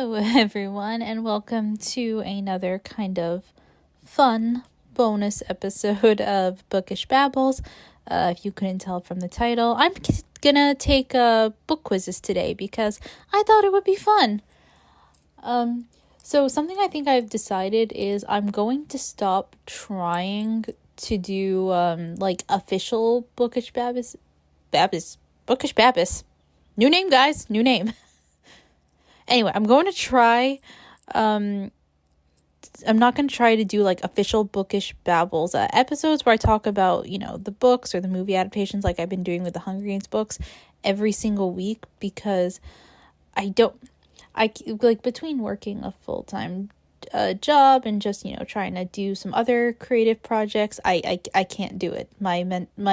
Hello, everyone, and welcome to another kind of fun bonus episode of Bookish Babbles. If you couldn't tell from the title, I'm gonna take book quizzes today because I thought it would be fun. So something I think I've decided is I'm going to stop trying to do like official Bookish Babbles. Bookish Babbles. New name, guys. New name. Anyway, I'm going to try, I'm not going to try to do like official Bookish Babbles episodes where I talk about, the books or the movie adaptations like I've been doing with the Hunger Games books every single week because I like between working a full-time job and just, trying to do some other creative projects, I can't do it. My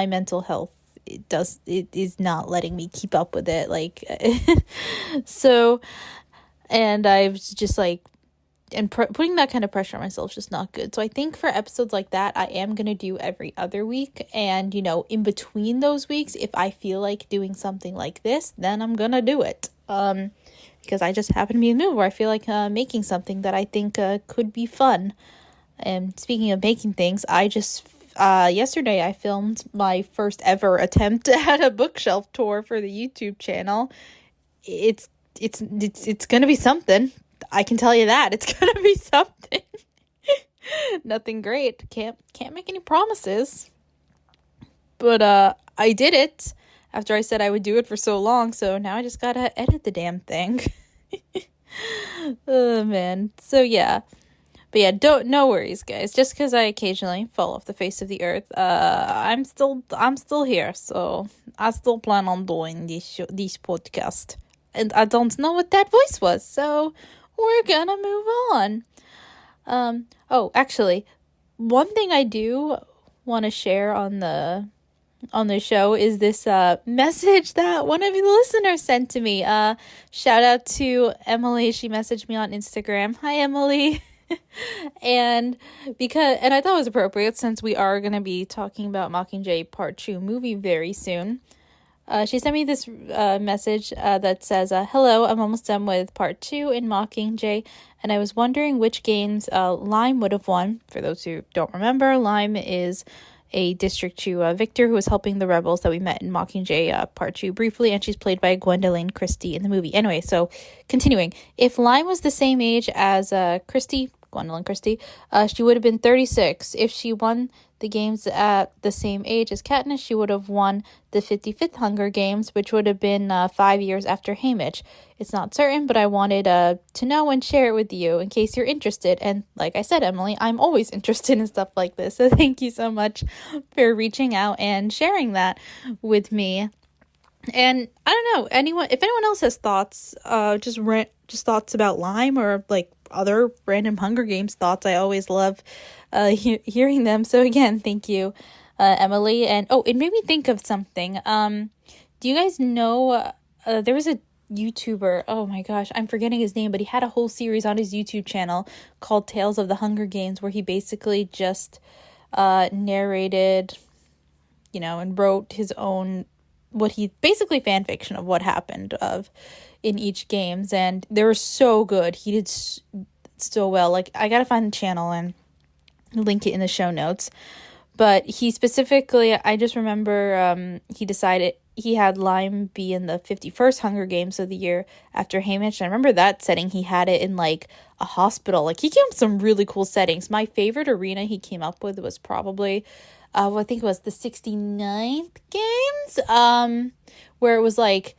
mental health it is not letting me keep up with it, like so. And I've just putting that kind of pressure on myself is just not good. So I think for episodes like that, I am going to do every other week. And, in between those weeks, if I feel like doing something like this, then I'm going to do it. Because I just happen to be in the mood where I feel like making something that I think could be fun. And speaking of making things, I just yesterday I filmed my first ever attempt at a bookshelf tour for the YouTube channel. It's gonna be something. I can tell you that. It's gonna be something. Nothing great. Can't make any promises. But I did it after I said I would do it for so long, so now I just gotta edit the damn thing. Oh man. So yeah. But yeah, no worries, guys. Just because I occasionally fall off the face of the earth, I'm still here, so I still plan on doing this podcast. And I don't know what that voice was, so we're gonna move on. Oh, actually, one thing I do want to share on the show is this message that one of the listeners sent to me. Shout out to Emily. She messaged me on Instagram. Hi, Emily. and I thought it was appropriate since we are gonna be talking about Mockingjay Part 2 movie very soon. She sent me this message that says, hello, I'm almost done with part 2 in Mockingjay, and I was wondering which games Lime would have won. For those who don't remember, Lime is a District 2 victor who was helping the rebels that we met in Mockingjay part 2 briefly, and she's played by Gwendolyn Christie in the movie. Anyway, so continuing. If Lime was the same age as Gwendolyn Christie, she would have been 36. If she won the games at the same age as Katniss, she would have won the 55th Hunger Games, which would have been 5 years after Haymitch. It's not certain, but I wanted to know and share it with you in case you're interested. And like I said, Emily, I'm always interested in stuff like this. So thank you so much for reaching out and sharing that with me. And I don't know, if anyone else has thoughts, just thoughts about Lime or like other random Hunger Games thoughts, I always love hearing them. So again, thank you, Emily. And it made me think of something. Do you guys know there was a YouTuber, oh my gosh, I'm forgetting his name, but he had a whole series on his YouTube channel called Tales of the Hunger Games, where he basically just narrated, and wrote his own, what he basically fan fiction of what happened in each games, and they were so good. He did so well. Like, I gotta find the channel and link it in the show notes. But he specifically, I just remember he decided he had Lime be in the 51st Hunger Games of the year after Haymitch. And I remember that setting, he had it in like a hospital. Like, he came up with some really cool settings. My favorite arena he came up with was probably I think it was the 69th Games, where it was like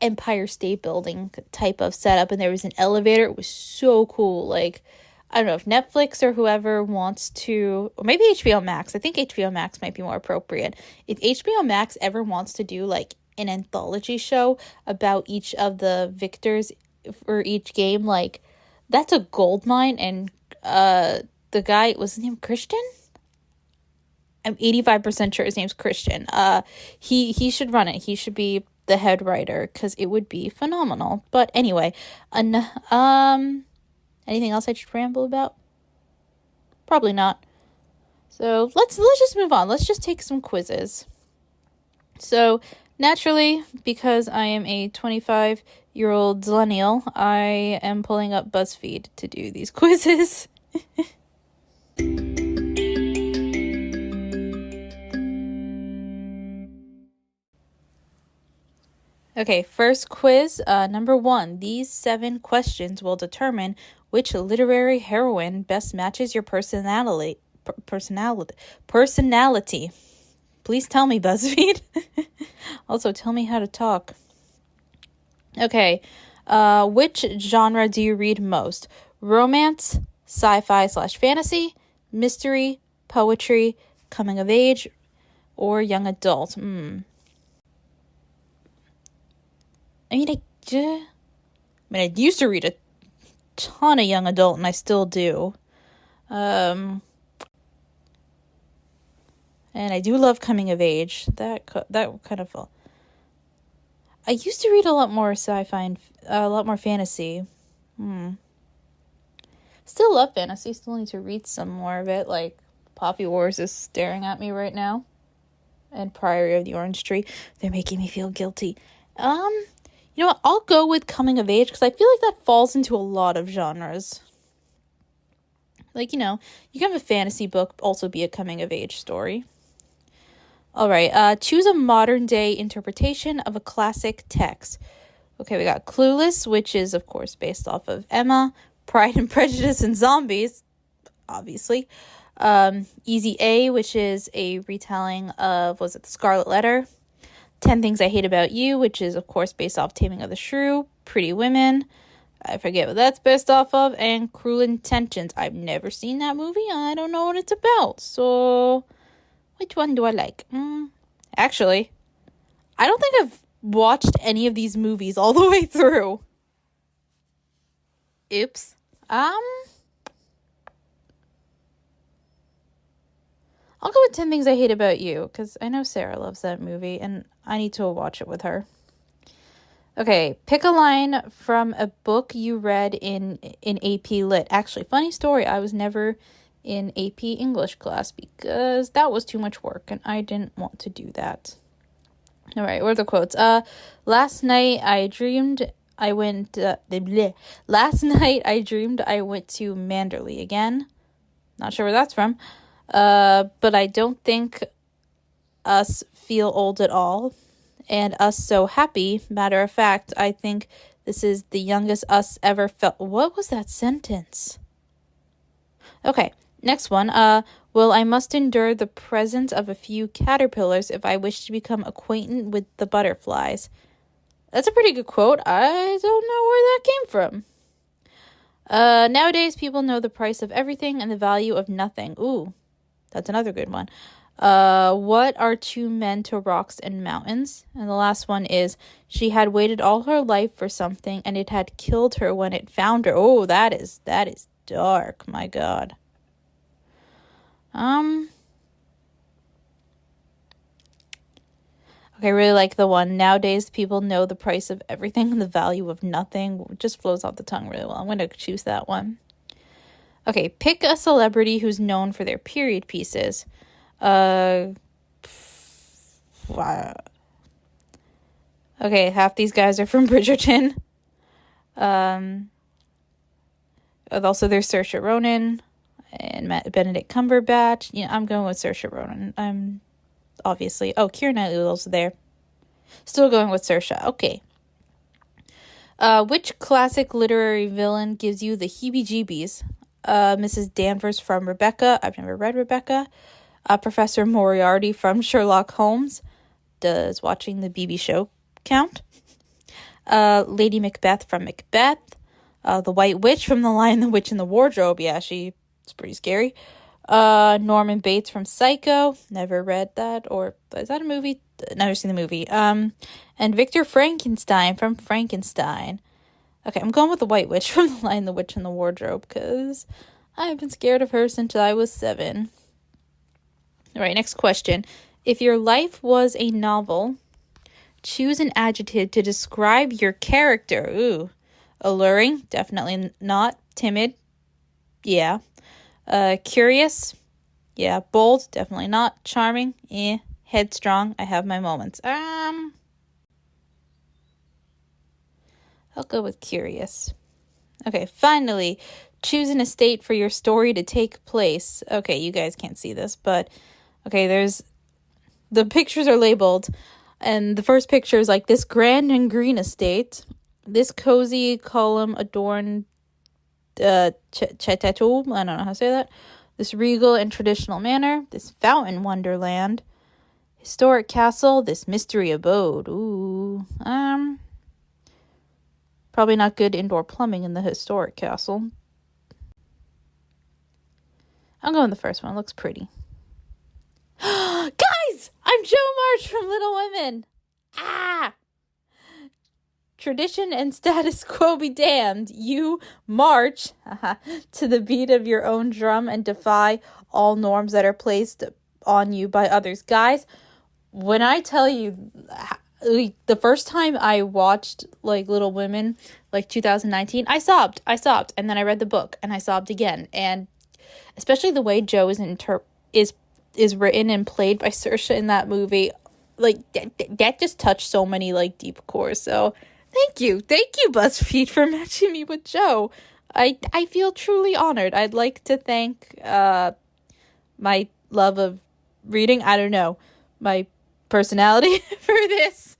Empire State Building type of setup, and there was an elevator. It was so cool. Like, I don't know if Netflix or whoever wants to, or maybe HBO Max. I think HBO Max might be more appropriate. If HBO Max ever wants to do like an anthology show about each of the victors for each game, like, that's a gold mine. And the guy, was his name Christian? I'm 85% sure his name's Christian. He should run it. He should be the head writer because it would be phenomenal. But anyway, anything else I should ramble about? Probably not. So let's just move on. Let's just take some quizzes. So naturally, because I am a 25 8-year-old millennial, I am pulling up BuzzFeed to do these quizzes. Okay, first quiz, number 1. These 7 questions will determine which literary heroine best matches your personality. Please tell me, BuzzFeed. Also, tell me how to talk. Okay, which genre do you read most? Romance, sci-fi/fantasy, mystery, poetry, coming of age, or young adult? I used to read a ton of young adult, and I still do. And I do love coming of age. That kind of felt. I used to read a lot more sci-fi and a lot more fantasy. Still love fantasy. Still need to read some more of it. Like Poppy Wars is staring at me right now, and Priory of the Orange Tree. They're making me feel guilty. You know what? I'll go with coming of age because I feel like that falls into a lot of genres. Like, you can have a fantasy book also be a coming of age story. All right, choose a modern day interpretation of a classic text. Okay, we got Clueless, which is, of course, based off of Emma. Pride and Prejudice and Zombies, obviously. Easy A, which is a retelling of, The Scarlet Letter? 10 Things I Hate About You, which is, of course, based off Taming of the Shrew. Pretty Women, I forget what that's based off of. And Cruel Intentions. I've never seen that movie. I don't know what it's about. So, which one do I like? Actually, I don't think I've watched any of these movies all the way through. Oops. I'll go with 10 Things I Hate About You, because I know Sarah loves that movie, and I need to watch it with her. Okay, pick a line from a book you read in AP Lit. Actually, funny story, I was never in AP English class because that was too much work, and I didn't want to do that. All right, what are the quotes? Last night I dreamed I went... Last night I dreamed I went to Manderley again. Not sure where that's from. But I don't think us feel old at all, and us so happy. Matter of fact, I think this is the youngest us ever felt. What was that sentence? Okay, next one. Well, I must endure the presence of a few caterpillars if I wish to become acquainted with the butterflies. That's a pretty good quote. I don't know where that came from. Nowadays, people know the price of everything and the value of nothing. Ooh. That's another good one. What are 2 men to rocks and mountains? And the last one is, she had waited all her life for something, and it had killed her when it found her. Oh, that is dark. My God. Okay, I really like the one. Nowadays, people know the price of everything and the value of nothing. It just flows off the tongue really well. I'm going to choose that one. Okay, pick a celebrity who's known for their period pieces. Okay, half these guys are from Bridgerton. Also, there's Saoirse Ronan and Benedict Cumberbatch. I'm going with Saoirse Ronan. I'm obviously... Oh, Keira Knightley was also there. Still going with Saoirse. Okay. Which classic literary villain gives you the heebie-jeebies? Mrs. Danvers from Rebecca. I've never read Rebecca. Professor Moriarty from Sherlock Holmes. Does watching the BB show count? Lady Macbeth from Macbeth. The White Witch from The Lion, the Witch, and the Wardrobe. Yeah, she's pretty scary. Norman Bates from Psycho. Never read that. Or is that a movie? Never seen the movie. And Victor Frankenstein from Frankenstein. Okay, I'm going with the White Witch from The Lion, the Witch, and the Wardrobe because I've been scared of her since I was 7. All right, next question. If your life was a novel, choose an adjective to describe your character. Ooh. Alluring? Definitely not. Timid? Yeah. Curious? Yeah. Bold? Definitely not. Charming? Headstrong? I have my moments. I'll go with curious. Okay, finally, choose an estate for your story to take place. Okay, you guys can't see this, but okay, the pictures are labeled, and the first picture is like this grand and green estate, this cozy column adorned chetetu, I don't know how to say that, this regal and traditional manor, this fountain wonderland, historic castle, this mystery abode. Ooh, probably not good indoor plumbing in the historic castle. I'm going with the first one. It looks pretty. Guys, I'm Joe March from Little Women. Tradition and status quo be damned. You march to the beat of your own drum and defy all norms that are placed on you by others. Guys, when I tell you, the first time I watched like Little Women, like 2019, I sobbed, and then I read the book and I sobbed again. And especially the way Joe is written and played by Saoirse in that movie, like that just touched so many like deep cores. So thank you BuzzFeed for matching me with Joe. I feel truly honored. I'd like to thank my love of reading, I don't know, my personality for this.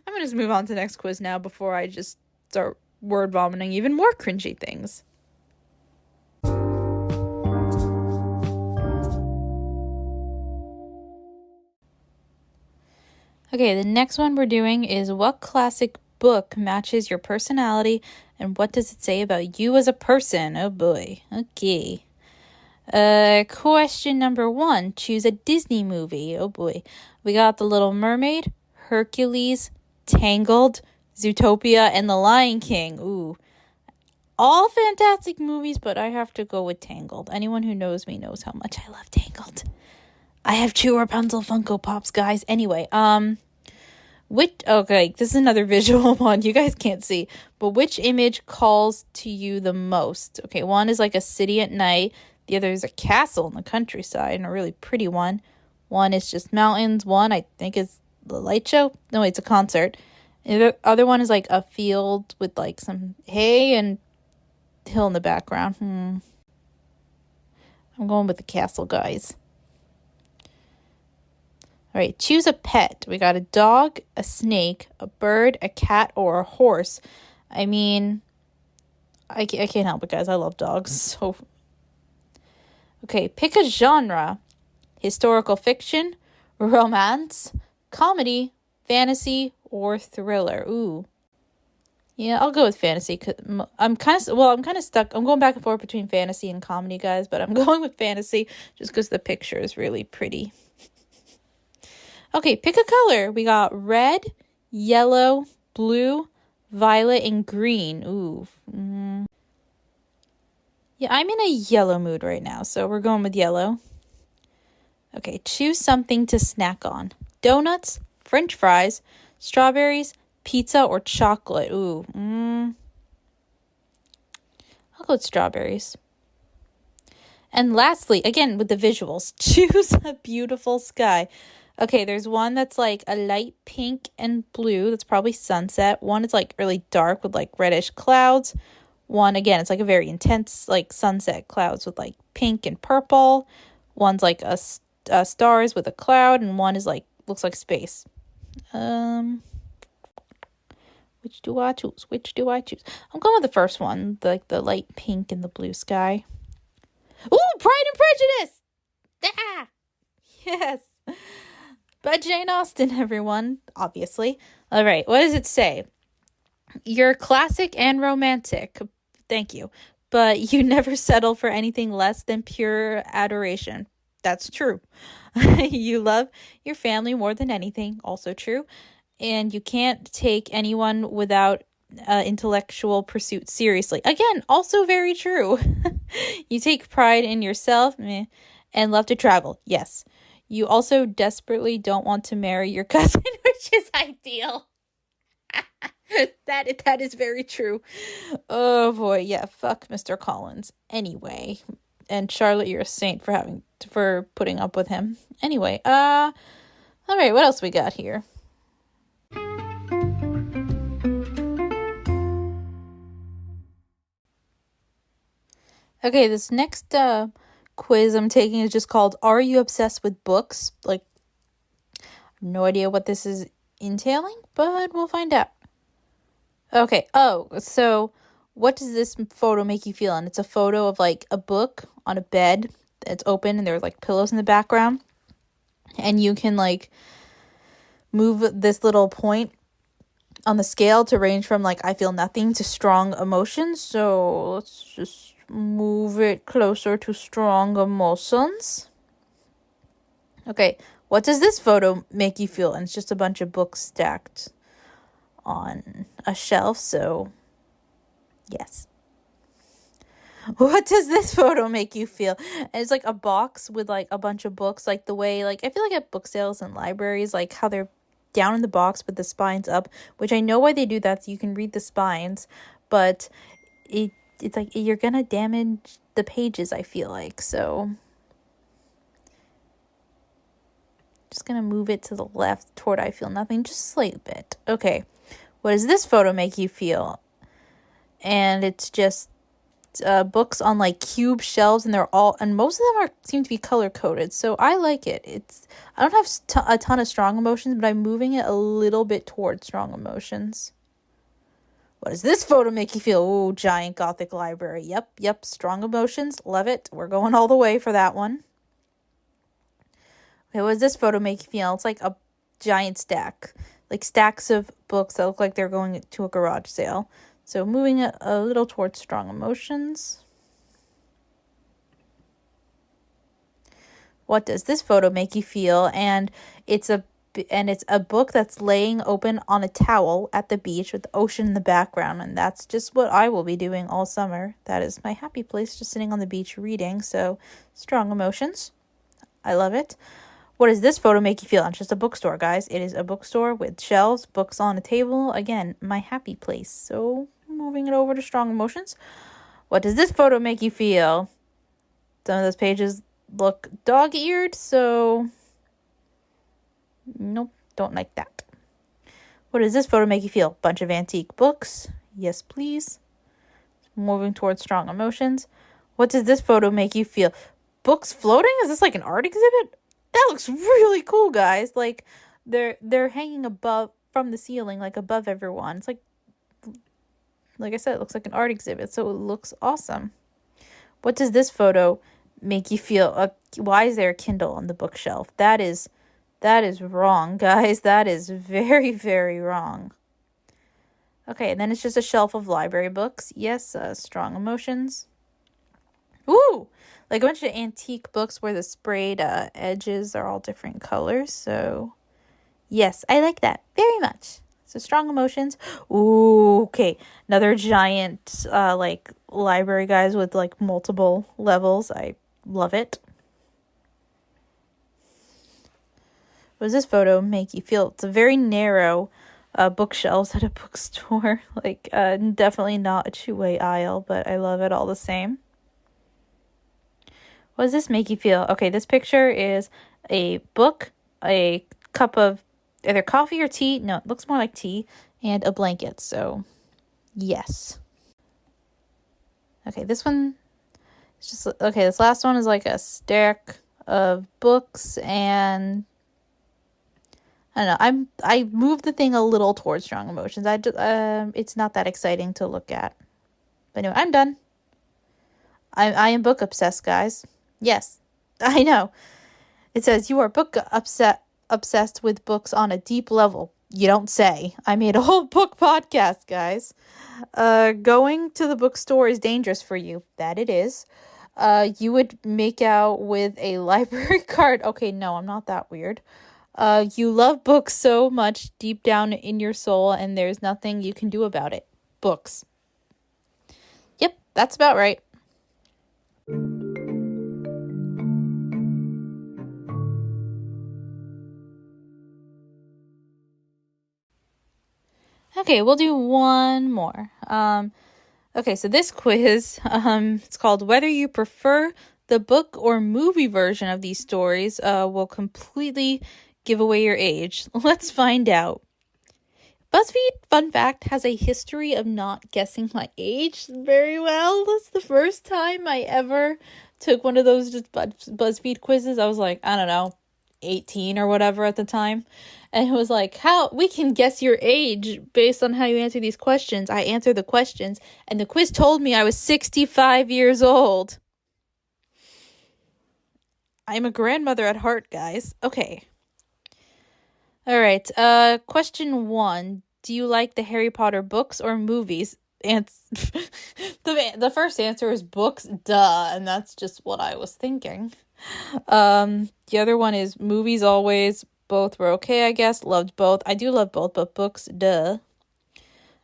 I'm gonna just move on to the next quiz now before I just start word vomiting even more cringy things. Okay, the next one we're doing is what classic book matches your personality and what does it say about you as a person? Oh boy. Okay. Question number 1. Choose a Disney movie. Oh boy. We got The Little Mermaid, Hercules, Tangled, Zootopia, and The Lion King. Ooh. All fantastic movies, but I have to go with Tangled. Anyone who knows me knows how much I love Tangled. I have 2 Rapunzel Funko Pops, guys. Anyway, okay, this is another visual one. You guys can't see, but which image calls to you the most? Okay, one is like a city at night. The other is a castle in the countryside and a really pretty one. One is just mountains. One, I think, is the light show. No, it's a concert. And the other one is like a field with like some hay and hill in the background. I'm going with the castle, guys. All right, choose a pet. We got a dog, a snake, a bird, a cat, or a horse. I mean, I can't help it, guys. I love dogs. So, okay, pick a genre. Historical fiction, romance, comedy, fantasy, or thriller. Ooh. Yeah, I'll go with fantasy. Cause I'm kind of stuck. I'm going back and forth between fantasy and comedy, guys, but I'm going with fantasy just because the picture is really pretty. Okay, pick a color. We got red, yellow, blue, violet, and green. Ooh. Yeah, I'm in a yellow mood right now, so we're going with yellow. Okay, choose something to snack on. Donuts, French fries, strawberries, pizza, or chocolate. Ooh. I'll go with strawberries. And lastly, again with the visuals, choose a beautiful sky. Okay, there's one that's like a light pink and blue. That's probably sunset. One is like really dark with like reddish clouds. One, again, it's like a very intense like sunset clouds with like pink and purple. One's like a stars with a cloud, and one is like looks like space. Which do I choose? I'm going with the first one, like the light pink and the blue sky. Ooh, Pride and Prejudice! Ah! Yes. By Jane Austen, everyone, obviously. All right, what does it say? You're classic and romantic. Thank you. But you never settle for anything less than pure adoration. That's true. You love your family more than anything. Also true. And you can't take anyone without intellectual pursuit seriously. Again, also very true. You take pride in yourself and love to travel. Yes. You also desperately don't want to marry your cousin, which is ideal. That is very true. Oh boy, yeah, fuck Mr. Collins. Anyway, and Charlotte, you're a saint for putting up with him. Anyway, all right, what else we got here? Okay, this next quiz I'm taking is just called Are You Obsessed with Books? Like, no idea what this is entailing, but we'll find out. Okay, so what does this photo make you feel? And it's a photo of like a book on a bed that's open and there's like pillows in the background. And you can like move this little point on the scale to range from like I feel nothing to strong emotions. So let's just move it closer to strong emotions. Okay, what does this photo make you feel? And it's just a bunch of books stacked on a shelf, so yes. What does this photo make you feel? And it's like a box with like a bunch of books, like the way like I feel like at book sales and libraries, like how they're down in the box with the spines up, which I know why they do that, so you can read the spines, but it's like you're gonna damage the pages, I feel like. So just gonna move it to the left toward I feel nothing, just a slight bit. Okay, what does this photo make you feel? And it's just books on like cube shelves, and most of them seem to be color coded, so I like it. I don't have a ton of strong emotions, but I'm moving it a little bit towards strong emotions. What does this photo make you feel? Ooh, giant gothic library. Yep, strong emotions, love it. We're going all the way for that one. Okay, what does this photo make you feel? It's like a giant stack, like stacks of books that look like they're going to a garage sale. So moving it a little towards strong emotions. What does this photo make you feel? And it's a book that's laying open on a towel at the beach with the ocean in the background, and that's just what I will be doing all summer. That is my happy place, just sitting on the beach reading. So strong emotions. I love it. What does this photo make you feel? It's just a bookstore, guys. It is a bookstore with shelves, books on a table. Again, my happy place. So moving it over to strong emotions. What does this photo make you feel? Some of those pages look dog-eared, so nope, don't like that. What does this photo make you feel? Bunch of antique books. Yes, please. Moving towards strong emotions. What does this photo make you feel? Books floating? Is this like an art exhibit? That looks really cool, guys. Like they're hanging above from the ceiling, like above everyone. It's like I said, it looks like an art exhibit, so it looks awesome. What does this photo make you feel? Why is there a Kindle on the bookshelf? That is wrong, guys. That is very, very wrong. Okay, and then it's just a shelf of library books. Yes, strong emotions. Ooh, like a bunch of antique books where the sprayed edges are all different colors. So yes, I like that very much. So strong emotions. Ooh, okay. Another giant like library, guys, with like multiple levels. I love it. What does this photo make you feel? It's a very narrow bookshelves at a bookstore. Like definitely not a two-way aisle, but I love it all the same. What does this make you feel? Okay, this picture is a book, a cup of either coffee or tea. No, it looks more like tea, and a blanket. So, yes. Okay, this one is just okay. This last one is like a stack of books, and I don't know. I moved the thing a little towards strong emotions. It's not that exciting to look at. But anyway, I'm done. I am book obsessed, guys. Yes, I know. It says you are obsessed with books on a deep level. You don't say. I made a whole book podcast, guys. Going to the bookstore is dangerous for you. That it is. You would make out with a library card. Okay, no, I'm not that weird. You love books so much deep down in your soul, and there's nothing you can do about it. Books. Yep, that's about right. Okay, we'll do one more. Okay, so this quiz, it's called Whether You Prefer the Book or Movie Version of These Stories will completely give away your age. Let's find out. BuzzFeed, fun fact, has a history of not guessing my age very well. That's the first time I ever took one of those just BuzzFeed quizzes. I was like, I don't know, 18 or whatever at the time. And it was like, how we can guess your age based on how you answer these questions. I answered the questions, and the quiz told me I was 65 years old. I'm a grandmother at heart, guys. Okay. All right. Question 1. Do you like the Harry Potter books or movies? And the first answer is books, duh, and that's just what I was thinking. The other one is movies always. Both were okay, I guess. Loved both. I do love both, but books, duh.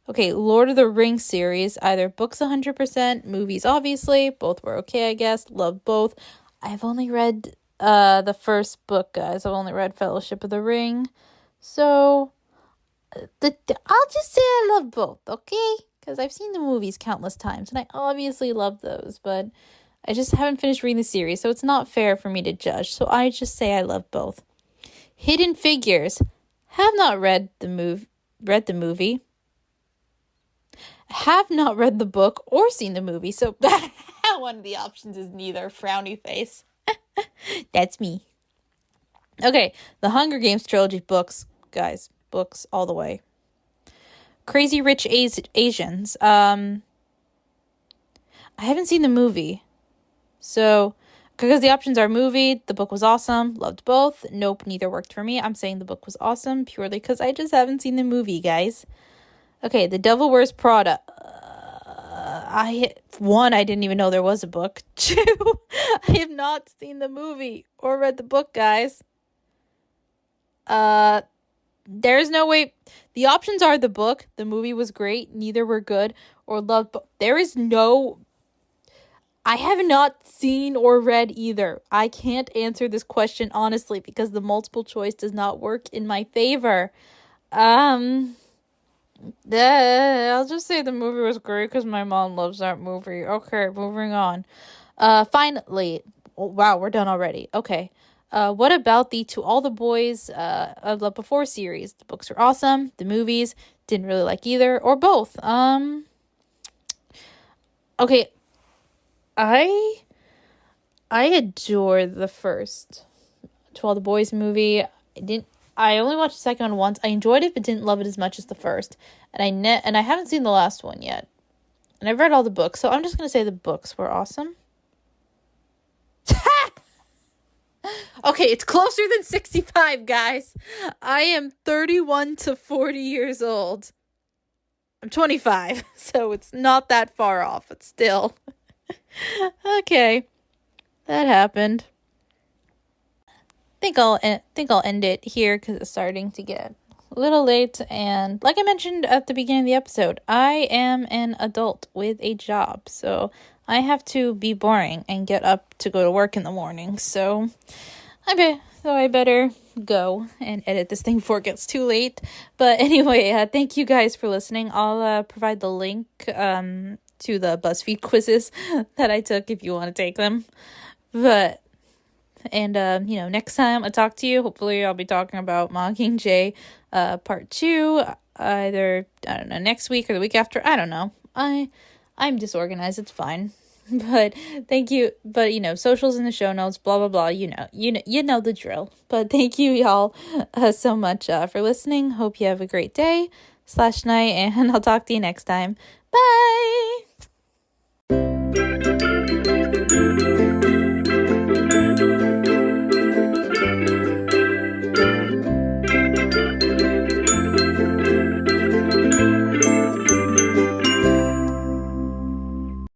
Okay, Lord of the Rings series. Either books 100%, movies obviously. Both were okay, I guess. Loved both. I've only read the first book, guys. I've only read Fellowship of the Ring. So, I'll just say I love both, okay? Because I've seen the movies countless times, and I obviously love those, but I just haven't finished reading the series, so it's not fair for me to judge. So I just say I love both. Hidden Figures. Have not read the movie. Have not read the book or seen the movie, so one of the options is neither. Frowny face. That's me. Okay, the Hunger Games trilogy books, guys. Books all the way. Crazy Rich Asians. I haven't seen the movie. So, because the options are movie, the book was awesome, loved both. Nope, neither worked for me. I'm saying the book was awesome purely because I just haven't seen the movie, guys. Okay, The Devil Wears Prada. I didn't even know there was a book. 2, I have not seen the movie or read the book, guys. There's no way. The options are the book, the movie was great, neither were good, or loved, but there is no. I have not seen or read either. I can't answer this question honestly because the multiple choice does not work in my favor. I'll just say the movie was great because my mom loves that movie. Okay, moving on. Finally, wow, we're done already. Okay. What about the To All the Boys I've Loved Before series? The books are awesome. The movies, didn't really like either or both. Okay. I adore the first To All the Boys movie. I only watched the second one once. I enjoyed it, but didn't love it as much as the first. And I haven't seen the last one yet. And I've read all the books, so I'm just gonna say the books were awesome. Okay, it's closer than 65, guys. I am 31 to 40 years old. I'm 25, so it's not that far off, but still. Okay, that happened. Think I'll end it here because it's starting to get a little late. And like I mentioned at the beginning of the episode, I am an adult with a job, so I have to be boring and get up to go to work in the morning. So I better go and edit this thing before it gets too late. But anyway, thank you guys for listening. I'll provide the link to the BuzzFeed quizzes that I took if you want to take them. Next time I talk to you, hopefully I'll be talking about Mockingjay part 2, either, I don't know, next week or the week after. I don't know. I'm disorganized. It's fine. But thank you. But socials in the show notes, blah blah blah. You know the drill. But thank you y'all so much for listening. Hope you have a great day /night, and I'll talk to you next time. Bye.